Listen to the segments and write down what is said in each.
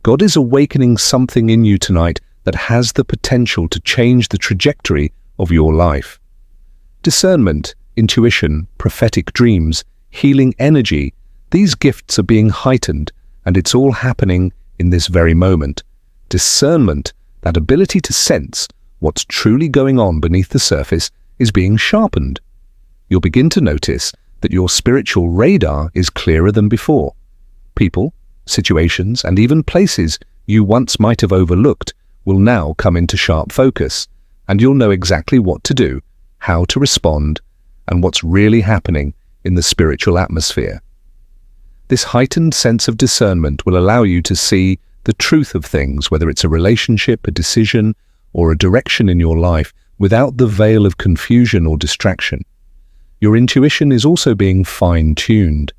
God is awakening something in you tonight that has the potential to change the trajectory of your life. Discernment, intuition, prophetic dreams, healing energy, these gifts are being heightened, and it's all happening in this very moment. Discernment, that ability to sense what's truly going on beneath the surface, is being sharpened. You'll begin to notice that your spiritual radar is clearer than before. People, situations, and even places you once might have overlooked will now come into sharp focus, and you'll know exactly what to do, how to respond, and what's really happening in the spiritual atmosphere. This heightened sense of discernment will allow you to see the truth of things, whether it's a relationship, a decision, or a direction in your life, without the veil of confusion or distraction. Your intuition is also being fine-tuned.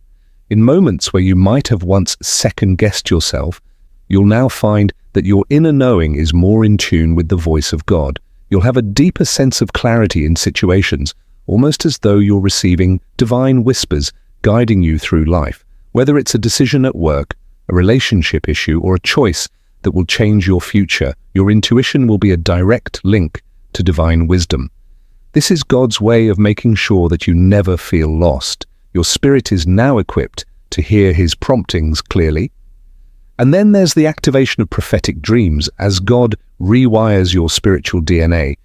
In moments where you might have once second-guessed yourself, you'll now find that your inner knowing is more in tune with the voice of God. You'll have a deeper sense of clarity in situations, almost as though you're receiving divine whispers guiding you through life. Whether it's a decision at work, a relationship issue, or a choice that will change your future, your intuition will be a direct link to divine wisdom. This is God's way of making sure that you never feel lost. Your spirit is now equipped to hear His promptings clearly. And then there's the activation of prophetic dreams. As God rewires your spiritual DNA,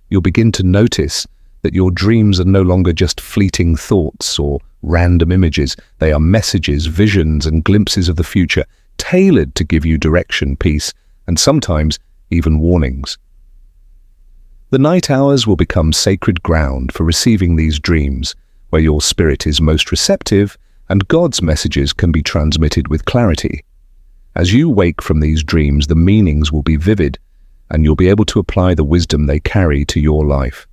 you'll begin to notice that your dreams are no longer just fleeting thoughts or random images. They are messages, visions, and glimpses of the future, tailored to give you direction, peace, and sometimes even warnings. The night hours will become sacred ground for receiving these dreams, where your spirit is most receptive and God's messages can be transmitted with clarity. As you wake from these dreams, the meanings will be vivid, and you'll be able to apply the wisdom they carry to your life.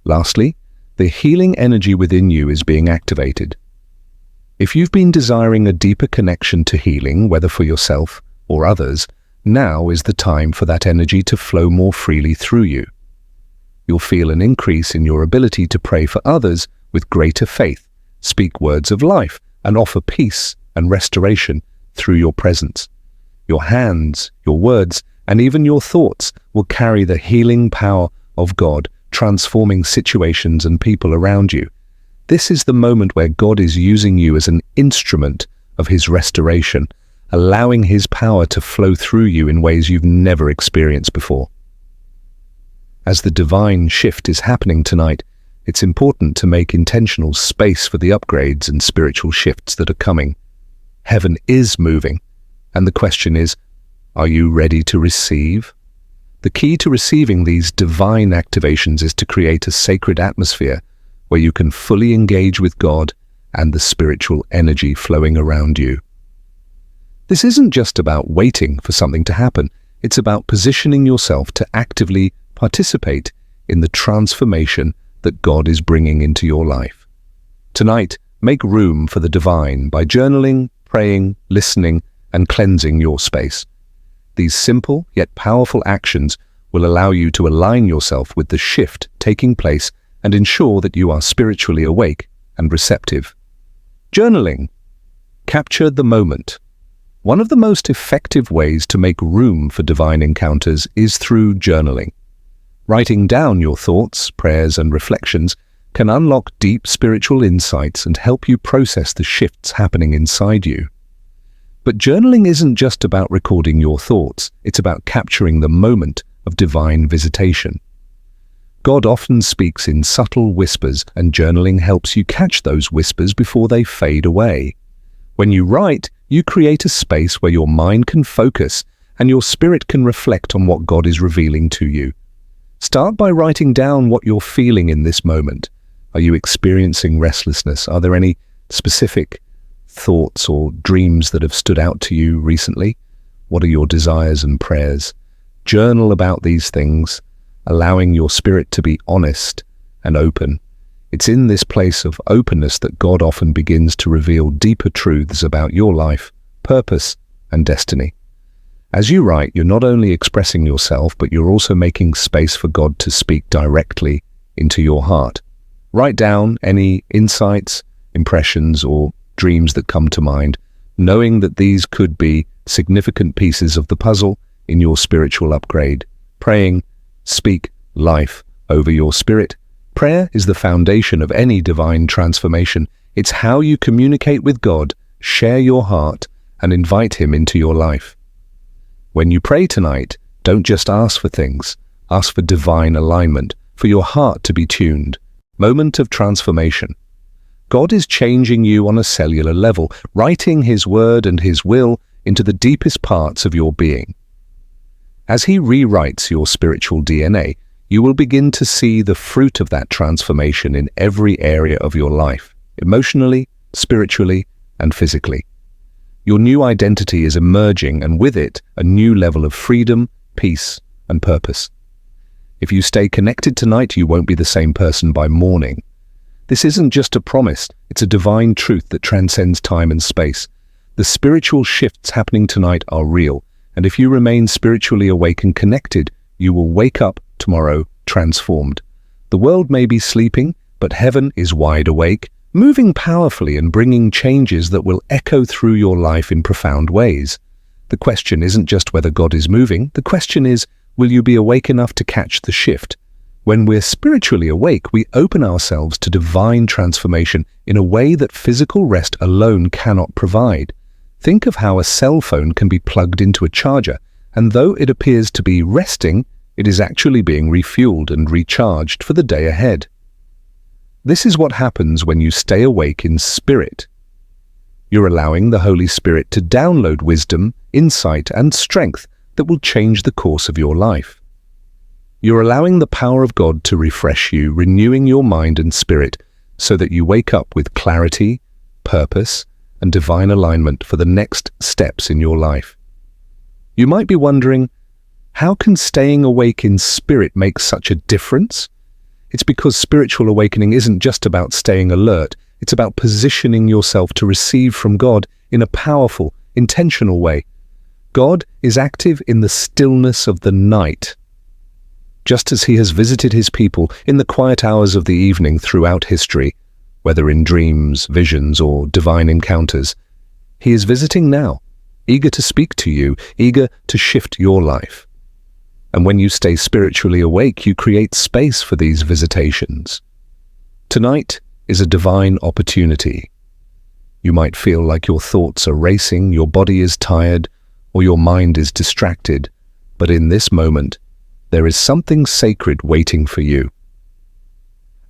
Lastly, the healing energy within you is being activated. If you've been desiring a deeper connection to healing, whether for yourself or others, now is the time for that energy to flow more freely through you. You'll feel an increase in your ability to pray for others with greater faith, speak words of life, and offer peace and restoration through your presence. Your hands, your words, and even your thoughts will carry the healing power of God, transforming situations and people around you. This is the moment where God is using you as an instrument of His restoration, allowing His power to flow through you in ways you've never experienced before. As the divine shift is happening tonight, it's important to make intentional space for the upgrades and spiritual shifts that are coming. Heaven is moving, and the question is, are you ready to receive? The key to receiving these divine activations is to create a sacred atmosphere where you can fully engage with God and the spiritual energy flowing around you. This isn't just about waiting for something to happen. It's about positioning yourself to actively participate in the transformation that God is bringing into your life. Tonight, make room for the divine by journaling, praying, listening, and cleansing your space. These simple yet powerful actions will allow you to align yourself with the shift taking place and ensure that you are spiritually awake and receptive. Journaling. Capture the moment. One of the most effective ways to make room for divine encounters is through journaling. Writing down your thoughts, prayers, and reflections can unlock deep spiritual insights and help you process the shifts happening inside you. But journaling isn't just about recording your thoughts, it's about capturing the moment of divine visitation. God often speaks in subtle whispers, and journaling helps you catch those whispers before they fade away. When you write, you create a space where your mind can focus and your spirit can reflect on what God is revealing to you. Start by writing down what you're feeling in this moment. Are you experiencing restlessness? Are there any specific thoughts or dreams that have stood out to you recently? What are your desires and prayers? Journal about these things, allowing your spirit to be honest and open. It's in this place of openness that God often begins to reveal deeper truths about your life, purpose, and destiny. As you write, you're not only expressing yourself, but you're also making space for God to speak directly into your heart. Write down any insights, impressions, or dreams that come to mind, knowing that these could be significant pieces of the puzzle in your spiritual upgrade. Praying, speak life over your spirit. Prayer is the foundation of any divine transformation. It's how you communicate with God, share your heart, and invite Him into your life. When you pray tonight, don't just ask for things. Ask for divine alignment, for your heart to be tuned. Moment of transformation. God is changing you on a cellular level, writing His word and His will into the deepest parts of your being. As He rewrites your spiritual DNA, you will begin to see the fruit of that transformation in every area of your life, emotionally, spiritually, and physically. Your new identity is emerging, and with it, a new level of freedom, peace, and purpose. If you stay connected tonight, you won't be the same person by morning. This isn't just a promise, it's a divine truth that transcends time and space. The spiritual shifts happening tonight are real, and if you remain spiritually awake and connected, you will wake up tomorrow transformed. The world may be sleeping, but heaven is wide awake, moving powerfully and bringing changes that will echo through your life in profound ways. The question isn't just whether God is moving, the question is, will you be awake enough to catch the shift? When we're spiritually awake, we open ourselves to divine transformation in a way that physical rest alone cannot provide. Think of how a cell phone can be plugged into a charger, and though it appears to be resting, it is actually being refueled and recharged for the day ahead. This is what happens when you stay awake in spirit. You're allowing the Holy Spirit to download wisdom, insight, and strength that will change the course of your life. You're allowing the power of God to refresh you, renewing your mind and spirit so that you wake up with clarity, purpose, and divine alignment for the next steps in your life. You might be wondering, how can staying awake in spirit make such a difference? It's because spiritual awakening isn't just about staying alert, it's about positioning yourself to receive from God in a powerful, intentional way. God is active in the stillness of the night. Just as He has visited His people in the quiet hours of the evening throughout history, whether in dreams, visions, or divine encounters, He is visiting now, eager to speak to you, eager to shift your life. And when you stay spiritually awake, you create space for these visitations. Tonight is a divine opportunity. You might feel like your thoughts are racing, your body is tired, or your mind is distracted, but in this moment, there is something sacred waiting for you.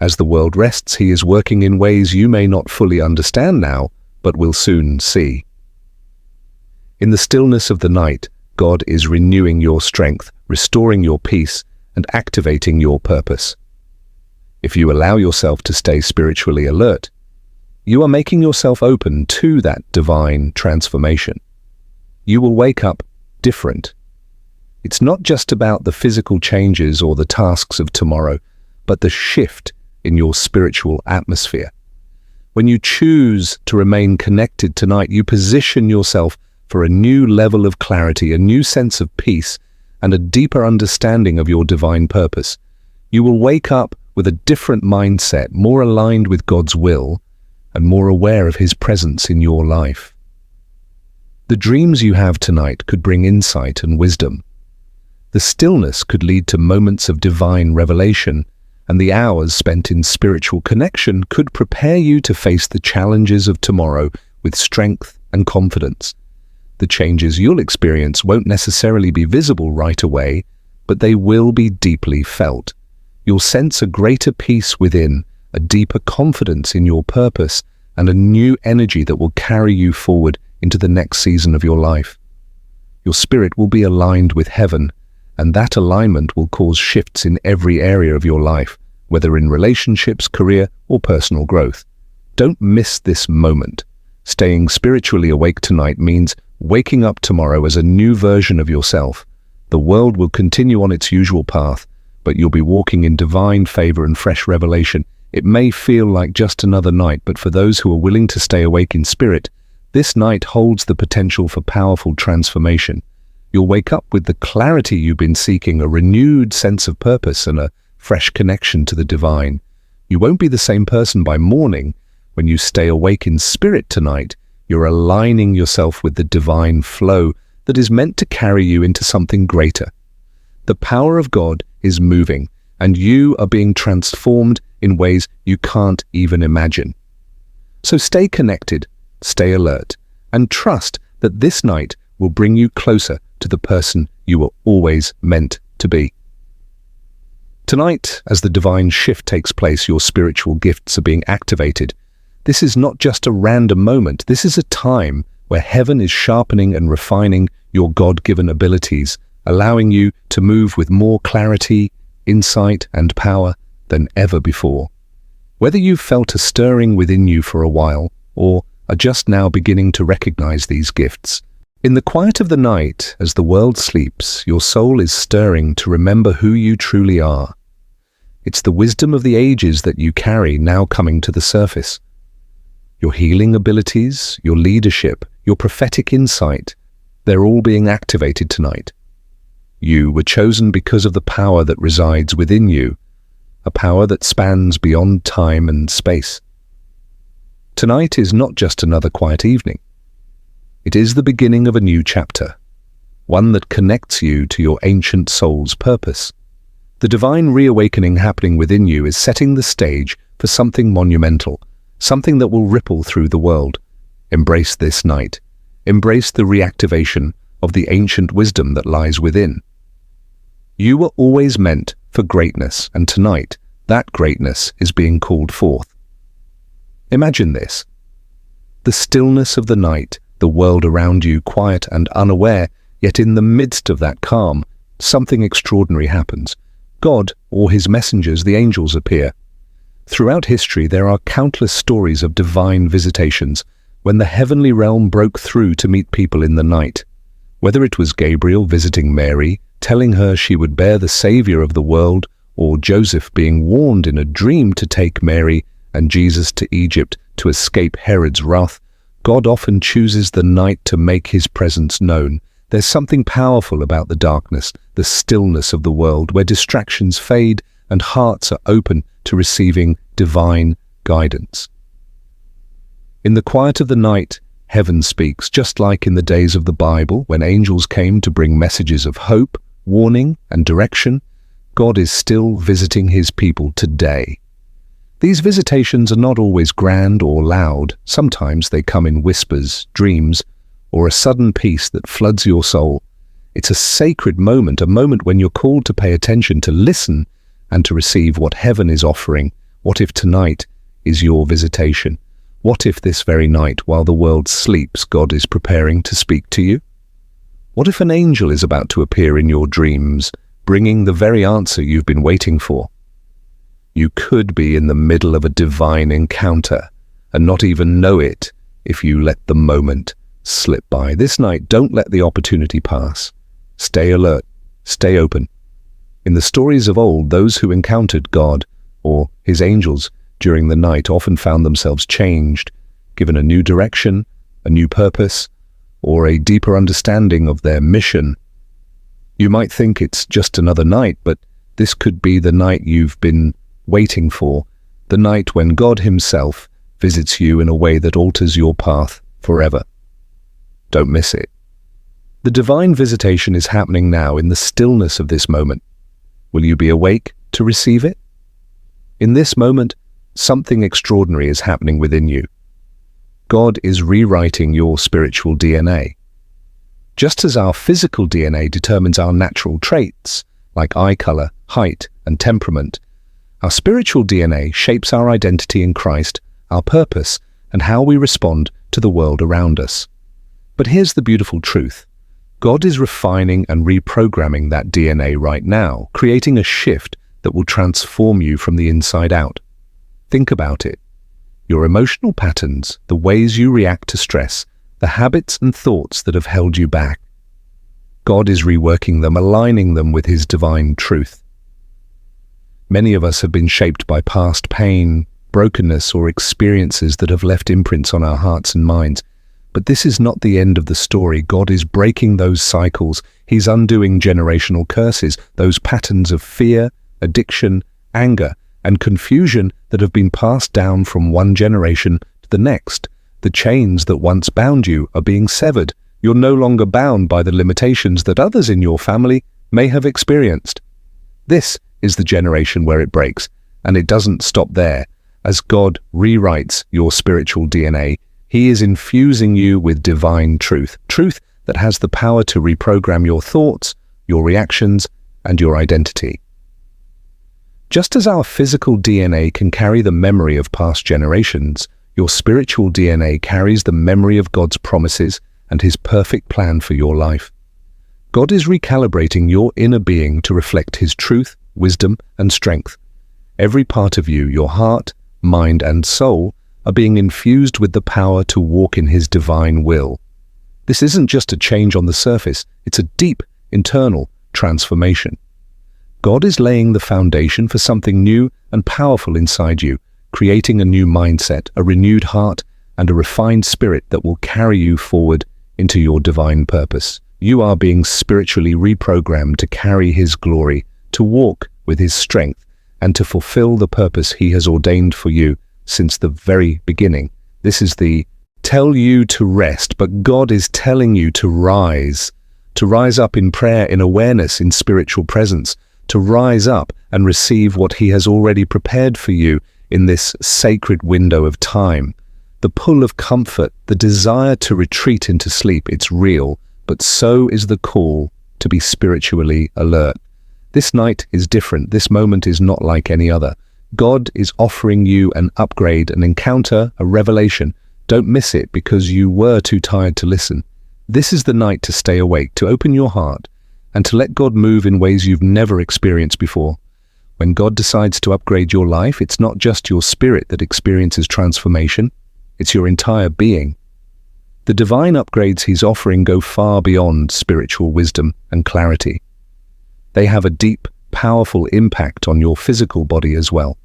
As the world rests, He is working in ways you may not fully understand now, but will soon see. In the stillness of the night, God is renewing your strength, restoring your peace, and activating your purpose. If you allow yourself to stay spiritually alert, you are making yourself open to that divine transformation. You will wake up different. It's not just about the physical changes or the tasks of tomorrow, but the shift in your spiritual atmosphere. When you choose to remain connected tonight, you position yourself for a new level of clarity, a new sense of peace, and a deeper understanding of your divine purpose. You will wake up with a different mindset, more aligned with God's will, and more aware of His presence in your life. The dreams you have tonight could bring insight and wisdom. The stillness could lead to moments of divine revelation, and the hours spent in spiritual connection could prepare you to face the challenges of tomorrow with strength and confidence. The changes you'll experience won't necessarily be visible right away, but they will be deeply felt. You'll sense a greater peace within, a deeper confidence in your purpose, and a new energy that will carry you forward into the next season of your life. Your spirit will be aligned with heaven, and that alignment will cause shifts in every area of your life, whether in relationships, career, or personal growth. Don't miss this moment. Staying spiritually awake tonight means waking up tomorrow as a new version of yourself. The world will continue on its usual path, but you'll be walking in divine favor and fresh revelation. It may feel like just another night, but for those who are willing to stay awake in spirit, this night holds the potential for powerful transformation. You'll wake up with the clarity you've been seeking, a renewed sense of purpose and a fresh connection to the divine. You won't be the same person by morning. When you stay awake in spirit tonight, You're aligning yourself with the divine flow that is meant to carry you into something greater. The power of God is moving, and you are being transformed in ways you can't even imagine. So stay connected, stay alert, and trust that this night will bring you closer to the person you were always meant to be. Tonight, as the divine shift takes place, your spiritual gifts are being activated. This is not just a random moment. This is a time where heaven is sharpening and refining your God-given abilities, allowing you to move with more clarity, insight, and power than ever before. Whether you've felt a stirring within you for a while, or are just now beginning to recognize these gifts, in the quiet of the night, as the world sleeps, your soul is stirring to remember who you truly are. It's the wisdom of the ages that you carry now coming to the surface. Your healing abilities, your leadership, your prophetic insight, they're all being activated tonight. You were chosen because of the power that resides within you, a power that spans beyond time and space. Tonight is not just another quiet evening. It is the beginning of a new chapter, one that connects you to your ancient soul's purpose. The divine reawakening happening within you is setting the stage for something monumental, something that will ripple through the world. Embrace this night. Embrace the reactivation of the ancient wisdom that lies within. You were always meant for greatness, and tonight, that greatness is being called forth. Imagine this. The stillness of the night, the world around you quiet and unaware, yet in the midst of that calm, something extraordinary happens. God, or his messengers, the angels, appear. Throughout history, there are countless stories of divine visitations, when the heavenly realm broke through to meet people in the night. Whether it was Gabriel visiting Mary, telling her she would bear the Savior of the world, or Joseph being warned in a dream to take Mary and Jesus to Egypt to escape Herod's wrath, God often chooses the night to make his presence known. There's something powerful about the darkness, the stillness of the world, where distractions fade and hearts are open to receiving divine guidance. In the quiet of the night, heaven speaks, just like in the days of the Bible, when angels came to bring messages of hope, warning, and direction. God is still visiting his people today. These visitations are not always grand or loud. Sometimes they come in whispers, dreams, or a sudden peace that floods your soul. It's a sacred moment, a moment when you're called to pay attention, to listen, and to receive what heaven is offering. What if tonight is your visitation? What if this very night, while the world sleeps, God is preparing to speak to you? What if an angel is about to appear in your dreams, bringing the very answer you've been waiting for? You could be in the middle of a divine encounter and not even know it if you let the moment slip by. This night, don't let the opportunity pass. Stay alert, stay open. In the stories of old, those who encountered God or his angels during the night often found themselves changed, given a new direction, a new purpose, or a deeper understanding of their mission. You might think it's just another night, but this could be the night you've been waiting for, the night when God himself visits you in a way that alters your path forever. Don't miss it. The divine visitation is happening now in the stillness of this moment. Will you be awake to receive it? In this moment, something extraordinary is happening within you. God is rewriting your spiritual DNA. Just as our physical DNA determines our natural traits, like eye color, height, and temperament, our spiritual DNA shapes our identity in Christ, our purpose, and how we respond to the world around us. But here's the beautiful truth. God is refining and reprogramming that DNA right now, creating a shift that will transform you from the inside out. Think about it. Your emotional patterns, the ways you react to stress, the habits and thoughts that have held you back. God is reworking them, aligning them with his divine truth. Many of us have been shaped by past pain, brokenness, or experiences that have left imprints on our hearts and minds. But this is not the end of the story. God is breaking those cycles. He's undoing generational curses, those patterns of fear, addiction, anger, and confusion that have been passed down from one generation to the next. The chains that once bound you are being severed. You're no longer bound by the limitations that others in your family may have experienced. This is the generation where it breaks, and it doesn't stop there. As God rewrites your spiritual DNA, He is infusing you with divine truth, truth that has the power to reprogram your thoughts, your reactions, and your identity. Just as our physical DNA can carry the memory of past generations, your spiritual DNA carries the memory of God's promises and His perfect plan for your life. God is recalibrating your inner being to reflect His truth, wisdom, and strength. Every part of you, your heart, mind, and soul, are being infused with the power to walk in His divine will. This isn't just a change on the surface, it's a deep, internal transformation. God is laying the foundation for something new and powerful inside you, creating a new mindset, a renewed heart, and a refined spirit that will carry you forward into your divine purpose. You are being spiritually reprogrammed to carry His glory, to walk with His strength, and to fulfill the purpose He has ordained for you since the very beginning. This is the tell you to rest, but God is telling you to rise up in prayer, in awareness, in spiritual presence, to rise up and receive what He has already prepared for you in this sacred window of time. The pull of comfort, the desire to retreat into sleep, it's real, but so is the call to be spiritually alert. This night is different. This moment is not like any other. God is offering you an upgrade, an encounter, a revelation. Don't miss it because you were too tired to listen. This is the night to stay awake, to open your heart, and to let God move in ways you've never experienced before. When God decides to upgrade your life, it's not just your spirit that experiences transformation, it's your entire being. The divine upgrades He's offering go far beyond spiritual wisdom and clarity. They have a deep, powerful impact on your physical body as well.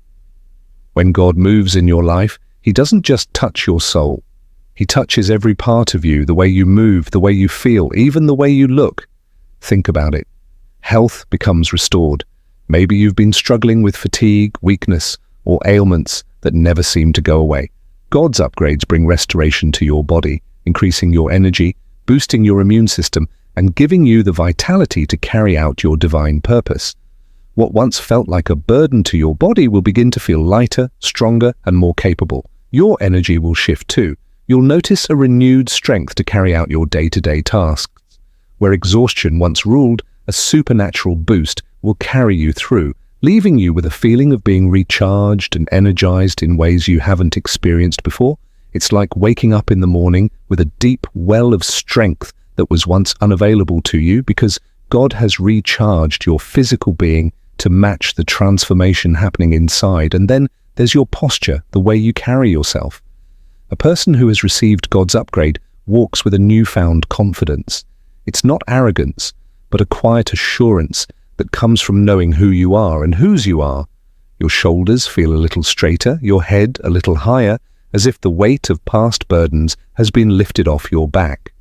When God moves in your life, He doesn't just touch your soul. He touches every part of you, the way you move, the way you feel, even the way you look. Think about it. Health becomes restored. Maybe you've been struggling with fatigue, weakness, or ailments that never seem to go away. God's upgrades bring restoration to your body, increasing your energy, boosting your immune system, and giving you the vitality to carry out your divine purpose. What once felt like a burden to your body will begin to feel lighter, stronger, and more capable. Your energy will shift too. You'll notice a renewed strength to carry out your day-to-day tasks. Where exhaustion once ruled, a supernatural boost will carry you through, leaving you with a feeling of being recharged and energized in ways you haven't experienced before. It's like waking up in the morning with a deep well of strength that was once unavailable to you because God has recharged your physical being to match the transformation happening inside. And then there's your posture, the way you carry yourself. A person who has received God's upgrade walks with a newfound confidence. It's not arrogance, but a quiet assurance that comes from knowing who you are and whose you are. Your shoulders feel a little straighter, your head a little higher, as if the weight of past burdens has been lifted off your back.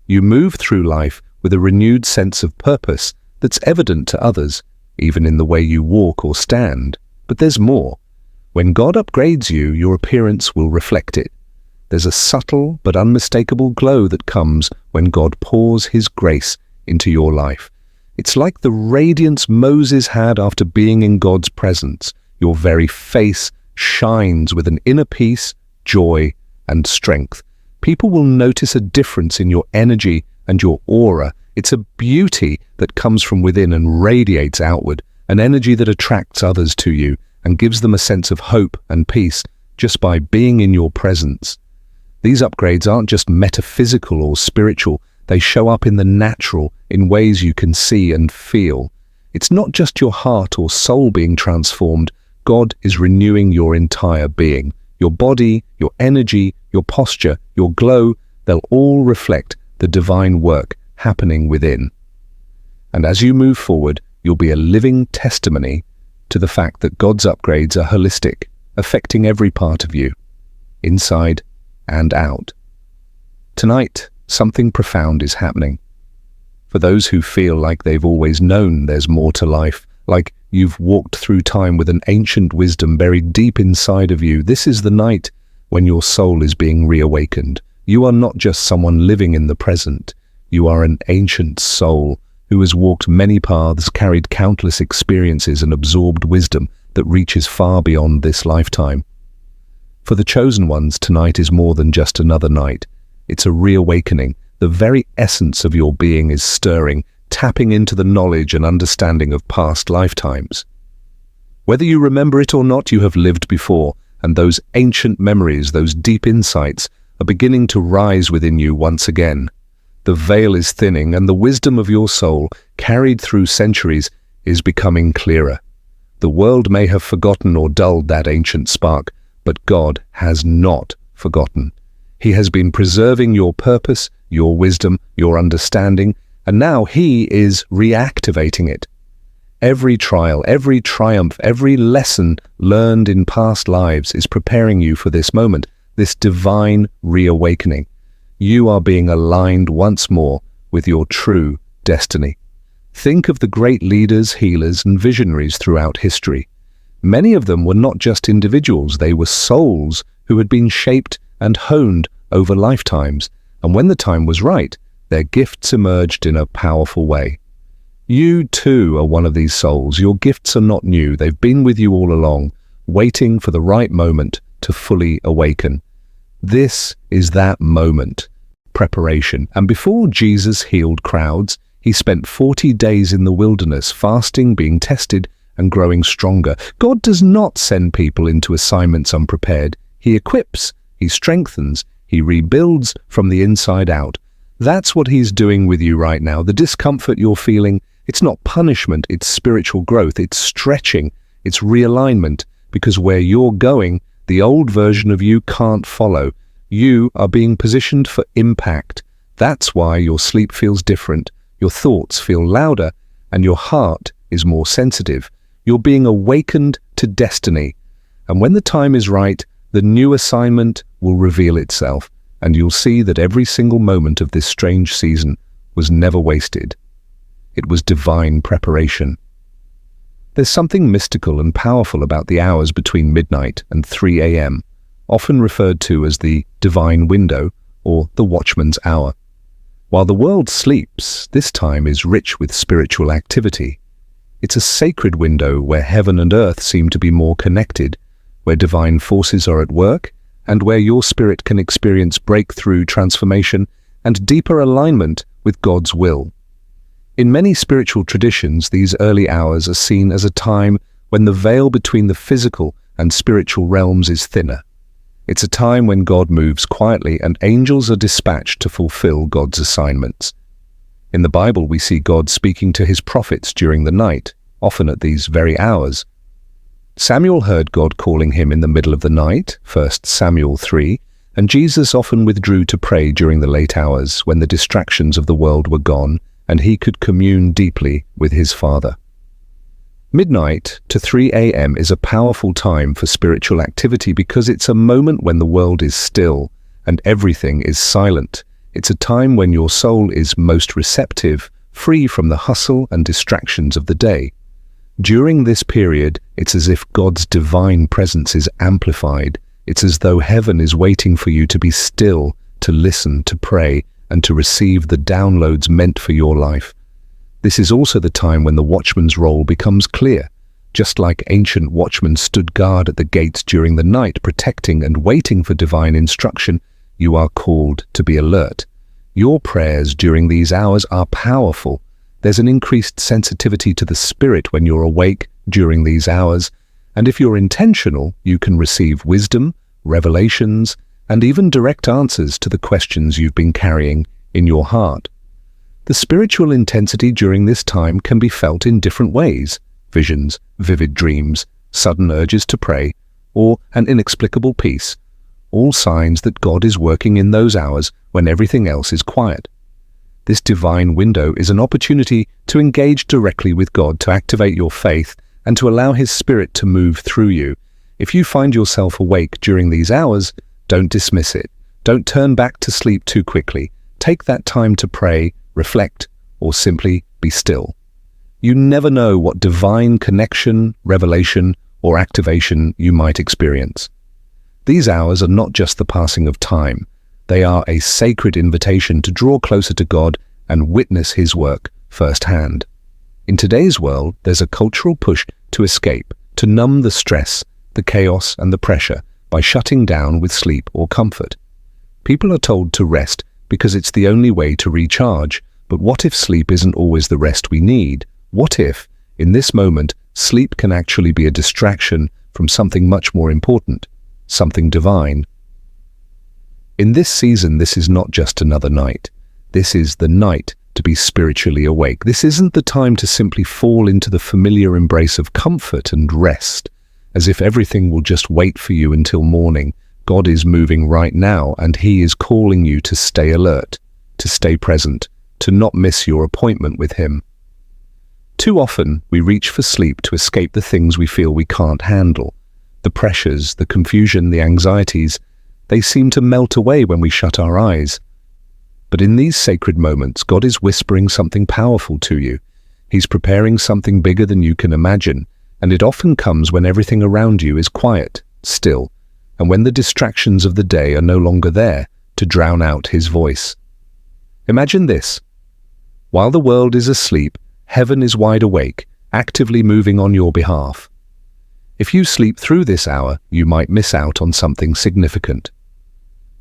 You move through life with a renewed sense of purpose that's evident to others, even in the way you walk or stand. But there's more. When God upgrades you, your appearance will reflect it. There's a subtle but unmistakable glow that comes when God pours His grace into your life. It's like the radiance Moses had after being in God's presence. Your very face shines with an inner peace, joy, and strength. People will notice a difference in your energy and your aura. It's a beauty that comes from within and radiates outward, an energy that attracts others to you and gives them a sense of hope and peace just by being in your presence. These upgrades aren't just metaphysical or spiritual, they show up in the natural, in ways you can see and feel. It's not just your heart or soul being transformed, God is renewing your entire being. Your body, your energy, your posture, your glow, they'll all reflect the divine work happening within. And as you move forward, you'll be a living testimony to the fact that God's upgrades are holistic, affecting every part of you, inside and out. Tonight, something profound is happening. For those who feel like they've always known there's more to life, like you've walked through time with an ancient wisdom buried deep inside of you, this is the night when your soul is being reawakened. You are not just someone living in the present. You are an ancient soul who has walked many paths, carried countless experiences, and absorbed wisdom that reaches far beyond this lifetime. For the chosen ones, tonight is more than just another night. It's a reawakening. The very essence of your being is stirring, tapping into the knowledge and understanding of past lifetimes. Whether you remember it or not, you have lived before, and those ancient memories, those deep insights, are beginning to rise within you once again. The veil is thinning, and the wisdom of your soul, carried through centuries, is becoming clearer. The world may have forgotten or dulled that ancient spark, but God has not forgotten. He has been preserving your purpose, your wisdom, your understanding, and now He is reactivating it. Every trial, every triumph, every lesson learned in past lives is preparing you for this moment, this divine reawakening. You are being aligned once more with your true destiny. Think of the great leaders, healers, and visionaries throughout history. Many of them were not just individuals, they were souls who had been shaped and honed over lifetimes, and when the time was right, their gifts emerged in a powerful way. You too are one of these souls. Your gifts are not new. They've been with you all along, waiting for the right moment to fully awaken. This is that moment, preparation. And before Jesus healed crowds, He spent 40 days in the wilderness, fasting, being tested, and growing stronger. God does not send people into assignments unprepared. He equips, He strengthens, He rebuilds from the inside out. That's what He's doing with you right now. The discomfort you're feeling, it's not punishment, it's spiritual growth, it's stretching, it's realignment, because where you're going, the old version of you can't follow. You are being positioned for impact. That's why your sleep feels different, your thoughts feel louder, and your heart is more sensitive. You're being awakened to destiny. And when the time is right, the new assignment will reveal itself, and you'll see that every single moment of this strange season was never wasted. It was divine preparation. There's something mystical and powerful about the hours between midnight and 3 a.m., often referred to as the divine window or the watchman's hour. While the world sleeps, this time is rich with spiritual activity. It's a sacred window where heaven and earth seem to be more connected, where divine forces are at work, and where your spirit can experience breakthrough, transformation, and deeper alignment with God's will. In many spiritual traditions, these early hours are seen as a time when the veil between the physical and spiritual realms is thinner. It's a time when God moves quietly and angels are dispatched to fulfill God's assignments. In the Bible, we see God speaking to His prophets during the night, often at these very hours. Samuel heard God calling him in the middle of the night, 1 Samuel 3, and Jesus often withdrew to pray during the late hours when the distractions of the world were gone and He could commune deeply with His Father. Midnight to 3 a.m. is a powerful time for spiritual activity because it's a moment when the world is still and everything is silent. It's a time when your soul is most receptive, free from the hustle and distractions of the day. During this period, it's as if God's divine presence is amplified. It's as though heaven is waiting for you to be still, to listen, to pray, and to receive the downloads meant for your life. This is also the time when the watchman's role becomes clear. Just like ancient watchmen stood guard at the gates during the night, protecting and waiting for divine instruction, you are called to be alert. Your prayers during these hours are powerful. There's an increased sensitivity to the spirit when you're awake during these hours, and if you're intentional, you can receive wisdom, revelations, and even direct answers to the questions you've been carrying in your heart. The spiritual intensity during this time can be felt in different ways: visions, vivid dreams, sudden urges to pray, or an inexplicable peace, all signs that God is working in those hours when everything else is quiet. This divine window is an opportunity to engage directly with God, to activate your faith, and to allow His Spirit to move through you. If you find yourself awake during these hours, don't dismiss it. Don't turn back to sleep too quickly. Take that time to pray, reflect, or simply be still. You never know what divine connection, revelation, or activation you might experience. These hours are not just the passing of time. They are a sacred invitation to draw closer to God and witness His work firsthand. In today's world, there's a cultural push to escape, to numb the stress, the chaos, and the pressure by shutting down with sleep or comfort. People are told to rest because it's the only way to recharge. But what if sleep isn't always the rest we need? What if, in this moment, sleep can actually be a distraction from something much more important, something divine? In this season, this is not just another night. This is the night to be spiritually awake. This isn't the time to simply fall into the familiar embrace of comfort and rest, as if everything will just wait for you until morning. God is moving right now, and He is calling you to stay alert, to stay present, to not miss your appointment with Him. Too often, we reach for sleep to escape the things we feel we can't handle. The pressures, the confusion, the anxieties, they seem to melt away when we shut our eyes. But in these sacred moments, God is whispering something powerful to you. He's preparing something bigger than you can imagine, and it often comes when everything around you is quiet, still, and when the distractions of the day are no longer there to drown out His voice. Imagine this. While the world is asleep, heaven is wide awake, actively moving on your behalf. If you sleep through this hour, you might miss out on something significant.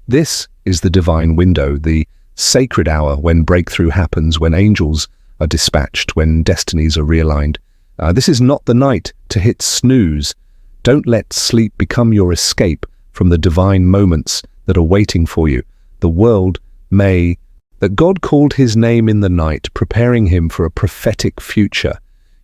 This is the divine window, the sacred hour when breakthrough happens, when angels are dispatched, when destinies are realigned. This is not the night to hit snooze. Don't let sleep become your escape from the divine moments that are waiting for you. The world may... That God called His name in the night, preparing him for a prophetic future.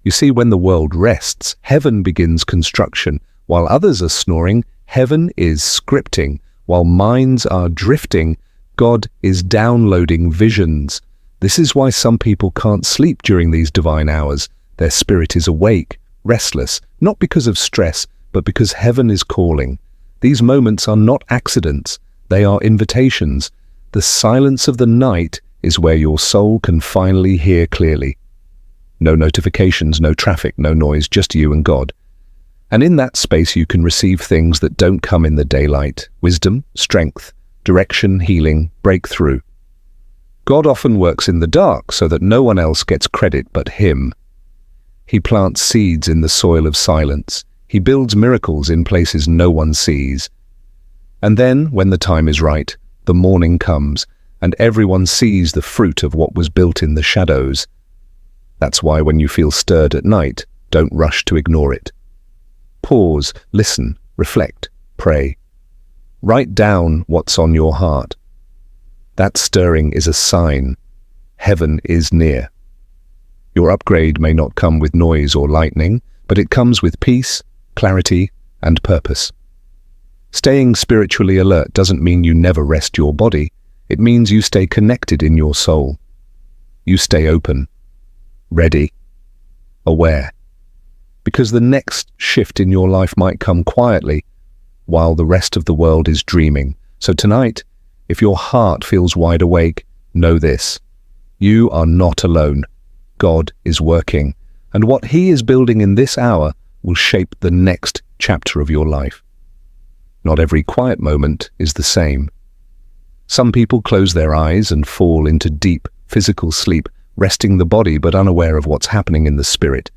You see, when the world rests, heaven begins construction. While others are snoring, heaven is scripting. While minds are drifting, God is downloading visions. This is why some people can't sleep during these divine hours. Their spirit is awake, restless, not because of stress, but because heaven is calling. These moments are not accidents, they are invitations. The silence of the night is where your soul can finally hear clearly. No notifications, no traffic, no noise, just you and God. And in that space you can receive things that don't come in the daylight: wisdom, strength, direction, healing, breakthrough. God often works in the dark so that no one else gets credit but Him. He plants seeds in the soil of silence. He builds miracles in places no one sees. And then, when the time is right, the morning comes, and everyone sees the fruit of what was built in the shadows. That's why when you feel stirred at night, don't rush to ignore it. Pause, listen, reflect, pray. Write down what's on your heart. That stirring is a sign. Heaven is near. Your upgrade may not come with noise or lightning, but it comes with peace, clarity, and purpose. Staying spiritually alert doesn't mean you never rest your body. It means you stay connected in your soul. You stay open, ready, aware. Because the next shift in your life might come quietly, while the rest of the world is dreaming. So tonight, if your heart feels wide awake, know this: you are not alone. God is working, and what He is building in this hour will shape the next chapter of your life. Not every quiet moment is the same. Some people close their eyes and fall into deep physical sleep, resting the body but unaware of what's happening in the spirit.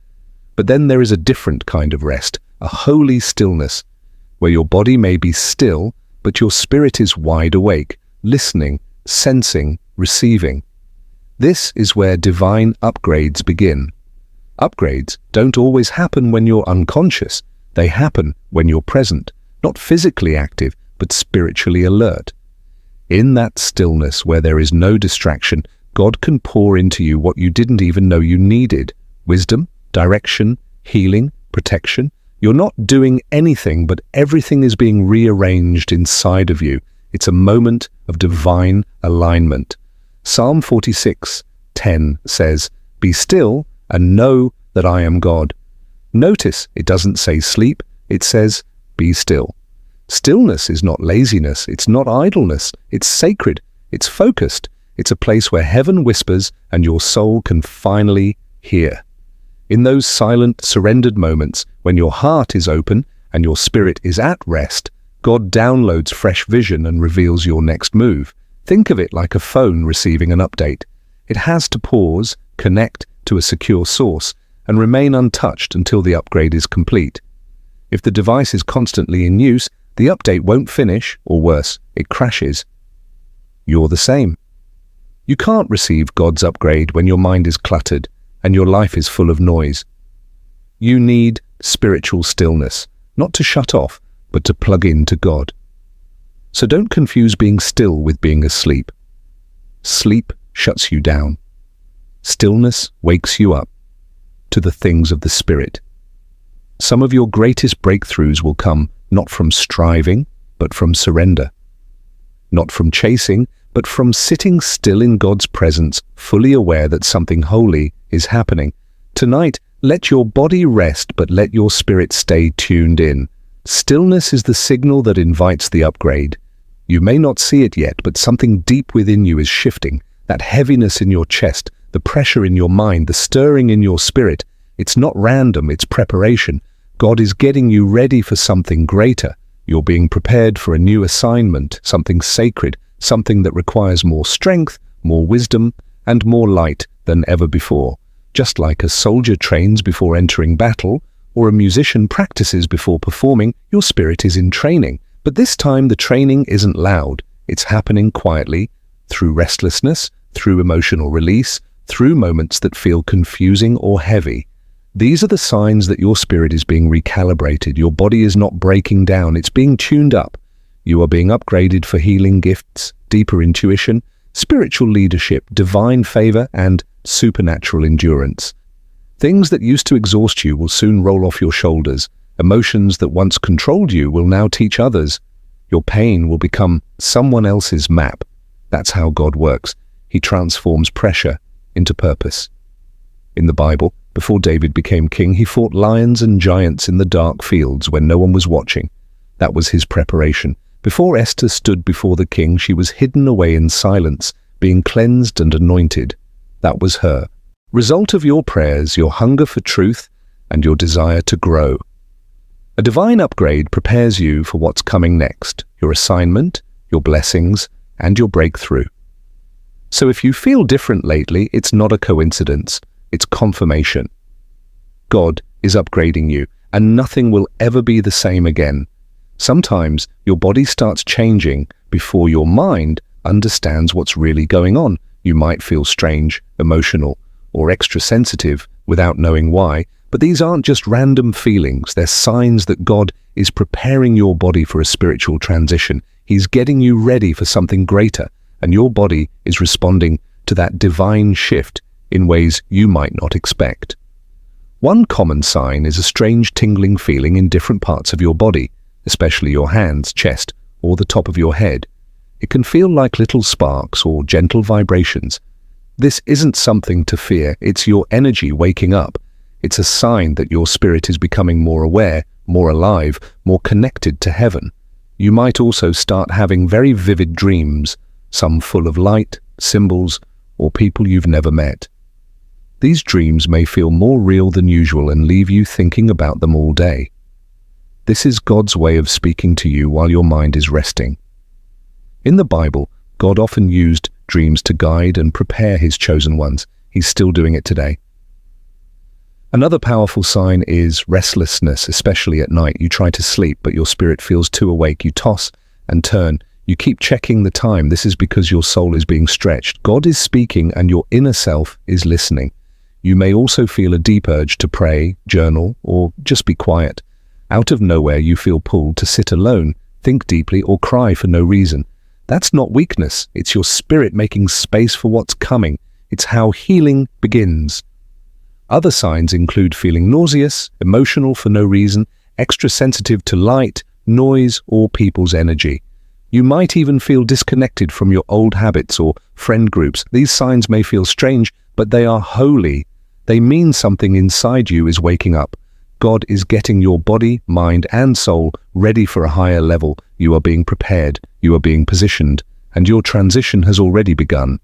But then there is a different kind of rest, a holy stillness, where your body may be still, but your spirit is wide awake, listening, sensing, receiving. This is where divine upgrades begin. Upgrades don't always happen when you're unconscious. They happen when you're present, not physically active, but spiritually alert. In that stillness where there is no distraction, God can pour into you what you didn't even know you needed: wisdom, direction, healing, protection. You're not doing anything, but everything is being rearranged inside of you. It's a moment of divine alignment. Psalm 46:10 says, "Be still and know that I am God." Notice it doesn't say sleep, it says be still. Stillness is not laziness, it's not idleness, it's sacred, it's focused. It's a place where heaven whispers and your soul can finally hear. In those silent, surrendered moments, when your heart is open and your spirit is at rest, God downloads fresh vision and reveals your next move. Think of it like a phone receiving an update. It has to pause, connect to a secure source, and remain untouched until the upgrade is complete. If the device is constantly in use, the update won't finish, or worse, it crashes. You're the same. You can't receive God's upgrade when your mind is cluttered and your life is full of noise. You need spiritual stillness, not to shut off, but to plug in to God. So don't confuse being still with being asleep. Sleep shuts you down. Stillness wakes you up to the things of the Spirit. Some of your greatest breakthroughs will come not from striving, but from surrender. Not from chasing, but from sitting still in God's presence, fully aware that something holy is happening. Tonight, let your body rest, but let your spirit stay tuned in. Stillness is the signal that invites the upgrade. You may not see it yet, but something deep within you is shifting. That heaviness in your chest, the pressure in your mind, the stirring in your spirit. It's not random, it's preparation. God is getting you ready for something greater. You're being prepared for a new assignment, something sacred, something that requires more strength, more wisdom, and more light than ever before. Just like a soldier trains before entering battle, or a musician practices before performing, your spirit is in training. But this time the training isn't loud. It's happening quietly, through restlessness, through emotional release, through moments that feel confusing or heavy. These are the signs that your spirit is being recalibrated. Your body is not breaking down, it's being tuned up. You are being upgraded for healing gifts, deeper intuition, spiritual leadership, divine favor, and supernatural endurance. Things that used to exhaust you will soon roll off your shoulders. Emotions that once controlled you will now teach others. Your pain will become someone else's map. That's how God works. He transforms pressure into purpose. In the Bible, before David became king, he fought lions and giants in the dark fields when no one was watching. That was his preparation. Before Esther stood before the king, she was hidden away in silence, being cleansed and anointed. That was her. Result of your prayers, your hunger for truth, and your desire to grow. A divine upgrade prepares you for what's coming next, your assignment, your blessings, and your breakthrough. So if you feel different lately, it's not a coincidence. It's confirmation. God is upgrading you, and nothing will ever be the same again. Sometimes your body starts changing before your mind understands what's really going on. You might feel strange, emotional, or extra sensitive without knowing why, but these aren't just random feelings. They're signs that God is preparing your body for a spiritual transition. He's getting you ready for something greater, and your body is responding to that divine shift in ways you might not expect. One common sign is a strange tingling feeling in different parts of your body, especially your hands, chest, or the top of your head. It can feel like little sparks or gentle vibrations. This isn't something to fear, it's your energy waking up. It's a sign that your spirit is becoming more aware, more alive, more connected to heaven. You might also start having very vivid dreams, some full of light, symbols, or people you've never met. These dreams may feel more real than usual and leave you thinking about them all day. This is God's way of speaking to you while your mind is resting. In the Bible, God often used dreams to guide and prepare his chosen ones. He's still doing it today. Another powerful sign is restlessness, especially at night. You try to sleep, but your spirit feels too awake. You toss and turn. You keep checking the time. This is because your soul is being stretched. God is speaking and your inner self is listening. You may also feel a deep urge to pray, journal, or just be quiet. Out of nowhere, you feel pulled to sit alone, think deeply, or cry for no reason. That's not weakness. It's your spirit making space for what's coming. It's how healing begins. Other signs include feeling nauseous, emotional for no reason, extra sensitive to light, noise, or people's energy. You might even feel disconnected from your old habits or friend groups. These signs may feel strange, but they are holy. They mean something inside you is waking up. God is getting your body, mind, and soul ready for a higher level. You are being prepared, you are being positioned, and your transition has already begun.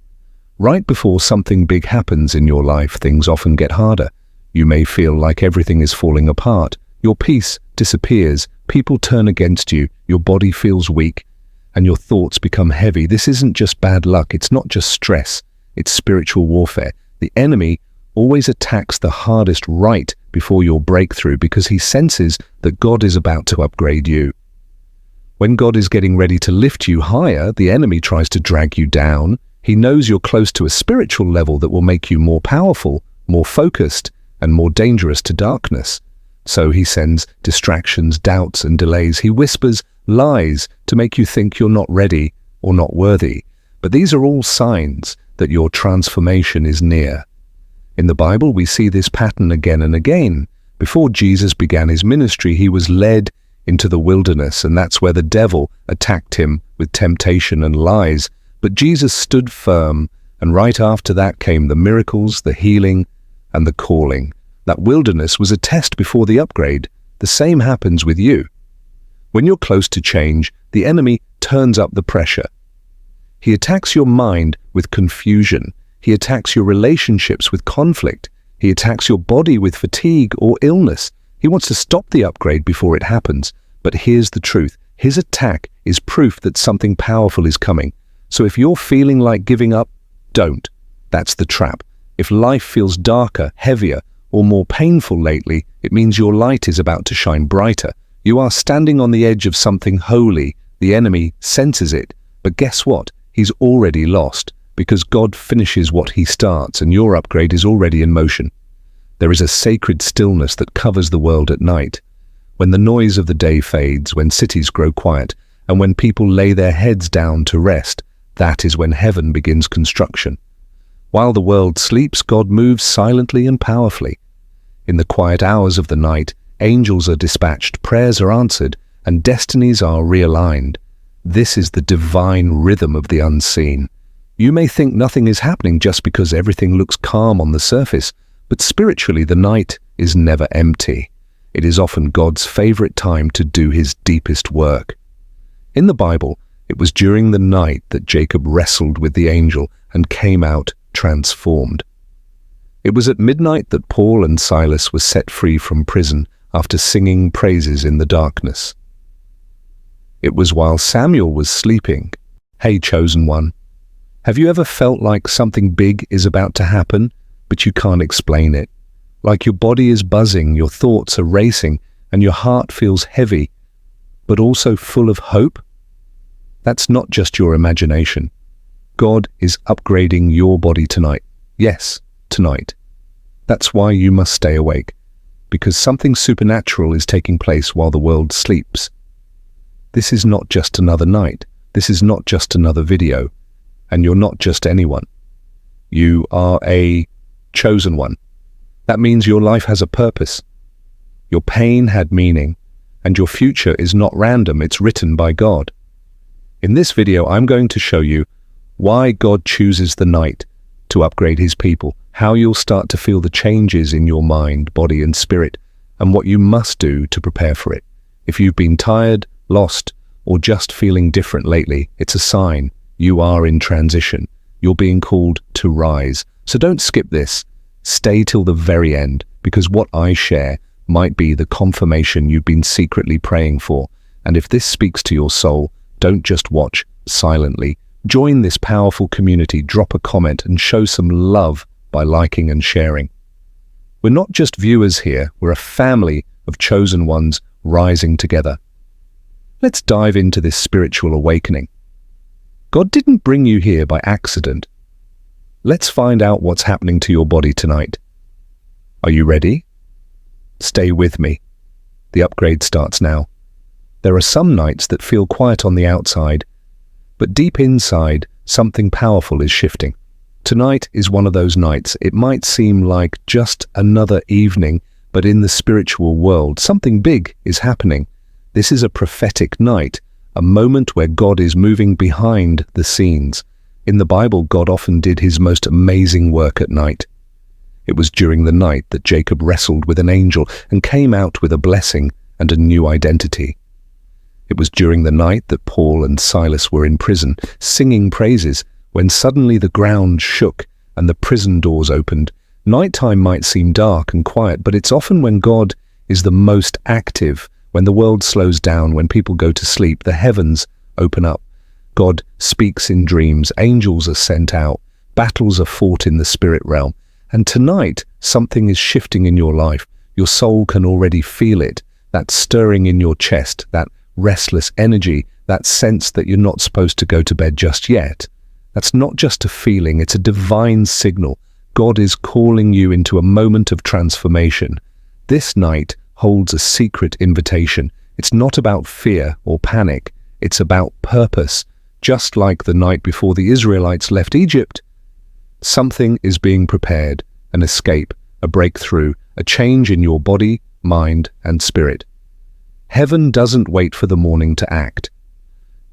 Right before something big happens in your life, things often get harder. You may feel like everything is falling apart. Your peace disappears People turn against you, your body feels weak, and your thoughts become heavy. This isn't just bad luck, it's not just stress, it's spiritual warfare. The enemy always attacks the hardest right before your breakthrough because he senses that God is about to upgrade you. When God is getting ready to lift you higher, the enemy tries to drag you down. He knows you're close to a spiritual level that will make you more powerful, more focused, and more dangerous to darkness. So he sends distractions, doubts, and delays. He whispers lies to make you think you're not ready or not worthy. But these are all signs that your transformation is near. In the Bible, we see this pattern again and again. Before Jesus began his ministry, he was led into the wilderness, and that's where the devil attacked him with temptation and lies. But Jesus stood firm, and right after that came the miracles, the healing, and the calling. That wilderness was a test before the upgrade. The same happens with you. When you're close to change, the enemy turns up the pressure. He attacks your mind with confusion. He attacks your relationships with conflict. He attacks your body with fatigue or illness. He wants to stop the upgrade before it happens. But here's the truth. His attack is proof that something powerful is coming. So if you're feeling like giving up, don't. That's the trap. If life feels darker, heavier, or more painful lately, it means your light is about to shine brighter. You are standing on the edge of something holy. The enemy senses it. But guess what? He's already lost, because God finishes what he starts, and your upgrade is already in motion. There is a sacred stillness that covers the world at night. When the noise of the day fades, when cities grow quiet, and when people lay their heads down to rest, that is when heaven begins construction. While the world sleeps, God moves silently and powerfully. In the quiet hours of the night, angels are dispatched, prayers are answered, and destinies are realigned. This is the divine rhythm of the unseen. You may think nothing is happening just because everything looks calm on the surface, but spiritually the night is never empty. It is often God's favorite time to do his deepest work. In the Bible, it was during the night that Jacob wrestled with the angel and came out transformed. It was at midnight that Paul and Silas were set free from prison after singing praises in the darkness. It was while Samuel was sleeping. Hey, chosen one, have you ever felt like something big is about to happen, but you can't explain it? Like your body is buzzing, your thoughts are racing, and your heart feels heavy, but also full of hope? That's not just your imagination. God is upgrading your body tonight. Yes, tonight. That's why you must stay awake, because something supernatural is taking place while the world sleeps. This is not just another night. This is not just another video. And you're not just anyone. You are a chosen one. That means your life has a purpose. Your pain had meaning, and your future is not random, it's written by God. In this video, I'm going to show you why God chooses the night to upgrade his people, how you'll start to feel the changes in your mind, body, and spirit, and what you must do to prepare for it. If you've been tired, lost, or just feeling different lately, it's a sign you are in transition. You're being called to rise. So don't skip this. Stay till the very end, because what I share might be the confirmation you've been secretly praying for. And if this speaks to your soul, don't just watch silently. Join this powerful community, drop a comment, and show some love by liking and sharing. We're not just viewers here, we're a family of chosen ones rising together. Let's dive into this spiritual awakening. God didn't bring you here by accident. Let's find out what's happening to your body tonight. Are you ready? Stay with me. The upgrade starts now. There are some nights that feel quiet on the outside, but deep inside, something powerful is shifting. Tonight is one of those nights. It might seem like just another evening, but in the spiritual world, something big is happening. This is a prophetic night, a moment where God is moving behind the scenes. In the Bible, God often did his most amazing work at night. It was during the night that Jacob wrestled with an angel and came out with a blessing and a new identity. It was during the night that Paul and Silas were in prison, singing praises, when suddenly the ground shook and the prison doors opened. Nighttime might seem dark and quiet, but it's often when God is the most active, When the world slows down, when people go to sleep, the heavens open up. God speaks in dreams, angels are sent out, battles are fought in the spirit realm. And tonight, something is shifting in your life. Your soul can already feel it, that stirring in your chest, that restless energy, that sense that you're not supposed to go to bed just yet. That's not just a feeling, it's a divine signal. God is calling you into a moment of transformation. This night holds a secret invitation. It's not about fear or panic, it's about purpose. Just like the night before the Israelites left Egypt, something is being prepared, an escape, a breakthrough, a change in your body, mind, and spirit. Heaven doesn't wait for the morning to act.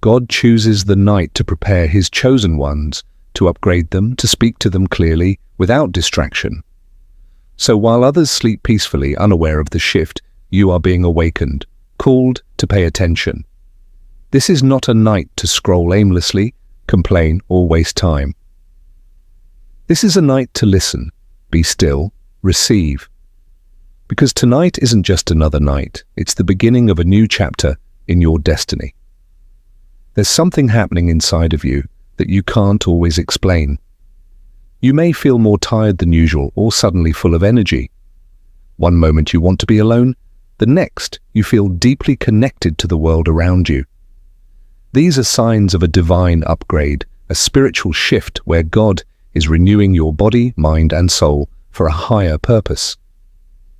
God chooses the night to prepare his chosen ones, to upgrade them, to speak to them clearly, without distraction. So while others sleep peacefully, unaware of the shift, you are being awakened, called to pay attention. This is not a night to scroll aimlessly, complain, or waste time. This is a night to listen, be still, receive. Because tonight isn't just another night, it's the beginning of a new chapter in your destiny. There's something happening inside of you that you can't always explain. You may feel more tired than usual or suddenly full of energy. One moment you want to be alone, the next you feel deeply connected to the world around you. These are signs of a divine upgrade, a spiritual shift where God is renewing your body, mind, and soul for a higher purpose.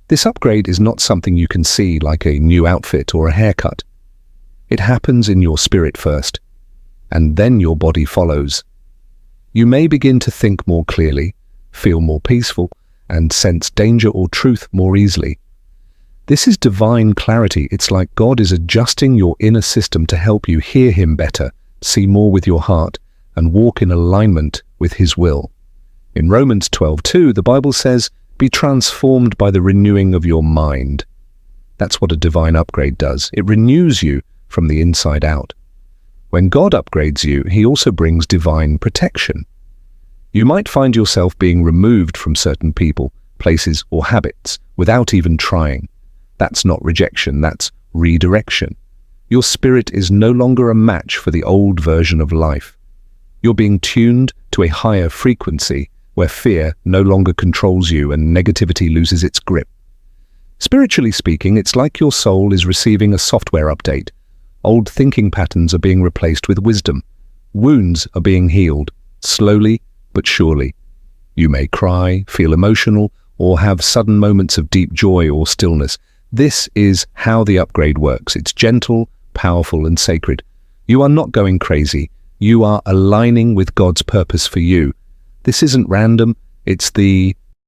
This upgrade is not something you can see like a new outfit or a haircut. It happens in your spirit first, and then your body follows. You may begin to think more clearly, feel more peaceful, and sense danger or truth more easily. This is divine clarity. It's like God is adjusting your inner system to help you hear him better, see more with your heart, and walk in alignment with his will. In Romans 12:2, the Bible says, "Be transformed by the renewing of your mind." That's what a divine upgrade does. It renews you from the inside out. When God upgrades you, he also brings divine protection. You might find yourself being removed from certain people, places, or habits without even trying. That's not rejection, that's redirection. Your spirit is no longer a match for the old version of life. You're being tuned to a higher frequency where fear no longer controls you and negativity loses its grip. Spiritually speaking, it's like your soul is receiving a software update. Old thinking patterns are being replaced with wisdom. Wounds are being healed, slowly but surely. You may cry, feel emotional, or have sudden moments of deep joy or stillness. This is how the upgrade works. It's gentle, powerful, and sacred. You are not going crazy. You are aligning with God's purpose for you. This isn't random. It's the